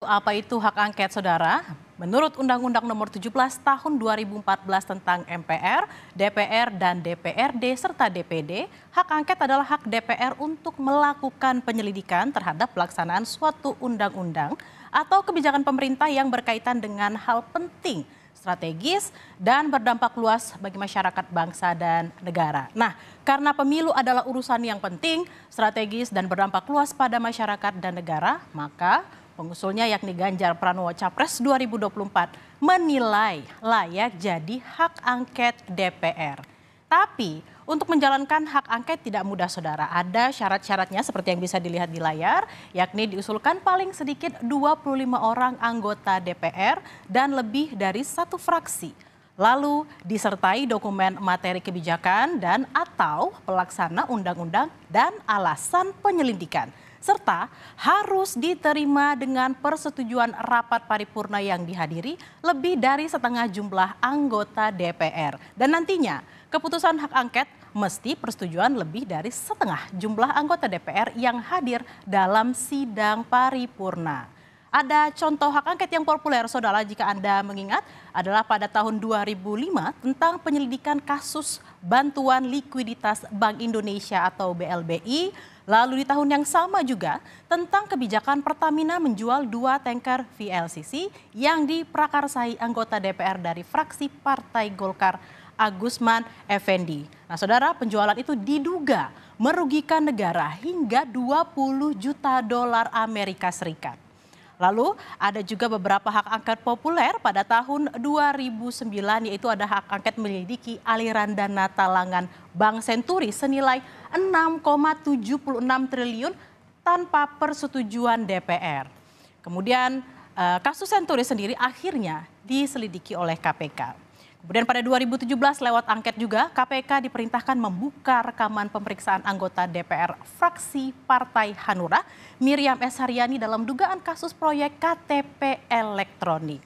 Apa itu hak angket, Saudara? Menurut Undang-Undang Nomor 17 Tahun 2014 tentang MPR, DPR, dan DPRD serta DPD, hak angket adalah hak DPR untuk melakukan penyelidikan terhadap pelaksanaan suatu undang-undang atau kebijakan pemerintah yang berkaitan dengan hal penting, strategis, dan berdampak luas bagi masyarakat, bangsa, dan negara. Nah, karena pemilu adalah urusan yang penting, strategis, dan berdampak luas pada masyarakat dan negara, maka pengusulnya yakni Ganjar Pranowo Capres 2024 menilai layak jadi hak angket DPR. Tapi untuk menjalankan hak angket tidak mudah, Saudara. Ada syarat-syaratnya seperti yang bisa dilihat di layar, yakni diusulkan paling sedikit 25 orang anggota DPR dan lebih dari satu fraksi. Lalu disertai dokumen materi kebijakan dan atau pelaksana undang-undang dan alasan penyelidikan. Serta harus diterima dengan persetujuan rapat paripurna yang dihadiri lebih dari setengah jumlah anggota DPR. Dan nantinya keputusan hak angket mesti persetujuan lebih dari setengah jumlah anggota DPR yang hadir dalam sidang paripurna. Ada contoh hak angket yang populer, Saudara, jika Anda mengingat, adalah pada tahun 2005 tentang penyelidikan kasus bantuan likuiditas Bank Indonesia atau BLBI. Lalu di tahun yang sama juga tentang kebijakan Pertamina menjual 2 tanker VLCC yang diprakarsai anggota DPR dari fraksi Partai Golkar Agusman Effendi. Nah, Saudara, penjualan itu diduga merugikan negara hingga 20 juta dolar Amerika Serikat. Lalu ada juga beberapa hak angket populer pada tahun 2009, yaitu ada hak angket menyelidiki aliran dana talangan Bank Senturi senilai 6,76 triliun tanpa persetujuan DPR. Kemudian kasus Senturi sendiri akhirnya diselidiki oleh KPK. Kemudian pada 2017 lewat angket juga KPK diperintahkan membuka rekaman pemeriksaan anggota DPR fraksi Partai Hanura Miriam S. Haryani dalam dugaan kasus proyek KTP elektronik.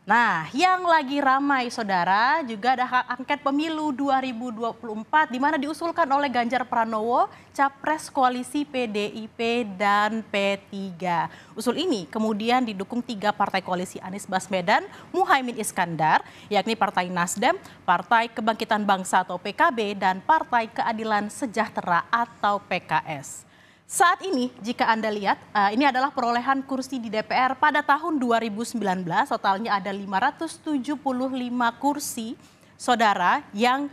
Nah, yang lagi ramai, Saudara, juga ada hak angket pemilu 2024 di mana diusulkan oleh Ganjar Pranowo, Capres koalisi PDIP dan P3. Usul ini kemudian didukung 3 partai koalisi Anies Baswedan, Muhaimin Iskandar, yakni Partai Nasdem, Partai Kebangkitan Bangsa atau PKB, dan Partai Keadilan Sejahtera atau PKS. Saat ini jika Anda lihat ini adalah perolehan kursi di DPR pada tahun 2019, totalnya ada 575 kursi, Saudara, yang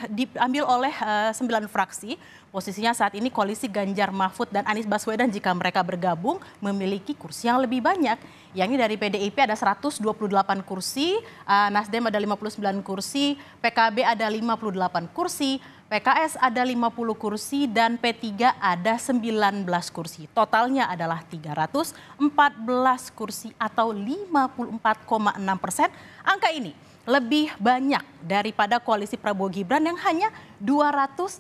diambil oleh 9 fraksi. Posisinya saat ini koalisi Ganjar Mahfud dan Anies Baswedan jika mereka bergabung memiliki kursi yang lebih banyak. Yakni dari PDIP ada 128 kursi, Nasdem ada 59 kursi, PKB ada 58 kursi, PKS ada 50 kursi, dan P3 ada 19 kursi. Totalnya adalah 314 kursi atau 54,6%. Angka ini lebih banyak daripada koalisi Prabowo Gibran yang hanya 261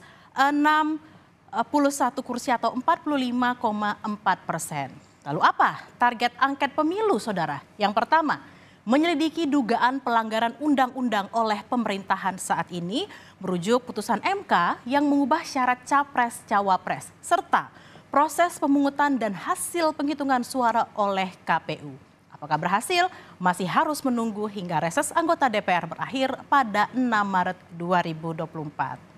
kursi atau 45,4%. Lalu apa target angket pemilu, Saudara? Yang pertama, menyelidiki dugaan pelanggaran undang-undang oleh pemerintahan saat ini merujuk putusan MK yang mengubah syarat capres-cawapres serta proses pemungutan dan hasil penghitungan suara oleh KPU. Apakah berhasil? Masih harus menunggu hingga reses anggota DPR berakhir pada 6 Maret 2024.